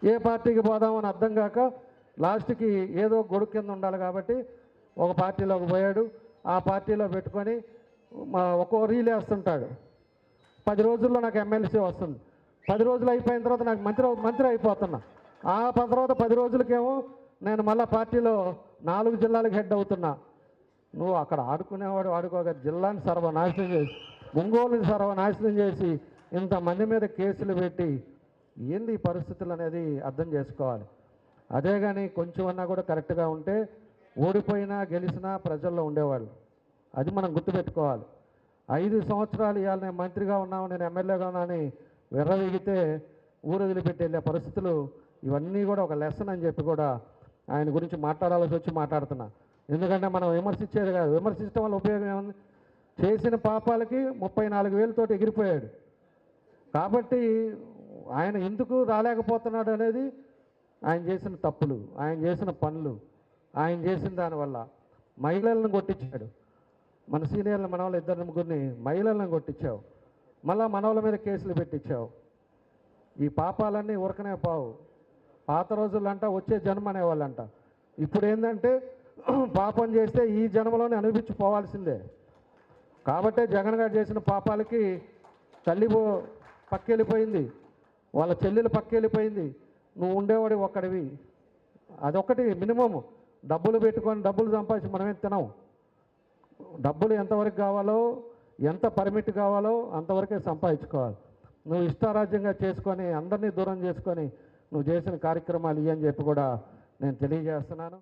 ఏ పార్టీకి పోదామని అర్థం కాక లాస్ట్కి ఏదో గొడుగు కింద ఉండాలి కాబట్టి ఒక పార్టీలోకి పోయాడు. ఆ పార్టీలో పెట్టుకొని ఒక్కో రీల్ వేస్తుంటాడు. 10 రోజుల్లో నాకు ఎమ్మెల్సీ వస్తుంది, 10 రోజులు అయిపోయిన తర్వాత నాకు మంత్రి అయిపోతున్నా. ఆ తర్వాత 10 రోజులకేమో నేను మళ్ళీ పార్టీలో 4 జిల్లాలకు హెడ్ అవుతున్నా. నువ్వు అక్కడ ఆడుకునేవాడు ఆడుకోక జిల్లాని సర్వనాశనం చేసి, ఒంగోలుని సర్వనాశనం చేసి, ఇంతమంది మీద కేసులు పెట్టి ఏంది ఈ పరిస్థితులు అనేది అర్థం చేసుకోవాలి. అదే కానీ కొంచెం అన్నా కూడా కరెక్ట్గా ఉంటే ఓడిపోయినా గెలిచినా ప్రజల్లో ఉండేవాళ్ళు. అది మనం గుర్తుపెట్టుకోవాలి. 5 సంవత్సరాలు ఇవాళ నేను మంత్రిగా ఉన్నాను, నేను ఎమ్మెల్యేగా ఉన్నానని విర్రవీగితే ఊరు వదిలిపెట్టి వెళ్ళే పరిస్థితులు, ఇవన్నీ కూడా ఒక లెసన్ అని చెప్పి కూడా ఆయన గురించి మాట్లాడాల్సి వచ్చి మాట్లాడుతున్నా. ఎందుకంటే మనం విమర్శించేది కాదు, విమర్శించడం వల్ల ఉపయోగం ఏముంది? చేసిన పాపాలకి 34,000 ఎగిరిపోయాడు. కాబట్టి ఆయన ఎందుకు రాలేకపోతున్నాడు అనేది ఆయన చేసిన తప్పులు, ఆయన చేసిన పనులు, ఆయన చేసిన దానివల్ల మహిళలను కొట్టించాడు. మన సీనియర్లు మనవాళ్ళు 2-3 మహిళలను కొట్టించావు, మళ్ళా మనవాళ్ళ మీద కేసులు పెట్టించావు. ఈ పాపాలన్నీ ఉరకనే పావు. పాత రోజులంట వచ్చే జన్మ అనేవాళ్ళంట. ఇప్పుడు ఏంటంటే పాపం చేస్తే ఈ జన్మలోనే అనుభవించిపోవాల్సిందే. కాబట్టే జగన్ గారు చేసిన పాపాలకి తల్లి పక్కెళ్ళిపోయింది, వాళ్ళ చెల్లెలు పక్కెళ్ళిపోయింది, నువ్వు ఉండేవాడి ఒక్కడివి. అదొకటి మినిమం. డబ్బులు పెట్టుకొని డబ్బులు సంపాదించి మనమేం తినాం. డబ్బులు ఎంతవరకు కావాలో, ఎంత పర్మిట్ కావాలో అంతవరకే సంపాదించుకోవాలి. నువ్వు ఇష్టారాజ్యంగా చేసుకొని అందరినీ దూరం చేసుకొని నువ్వు చేసిన కార్యక్రమాలు ఇవి అని చెప్పి కూడా నేను తెలియజేస్తున్నాను.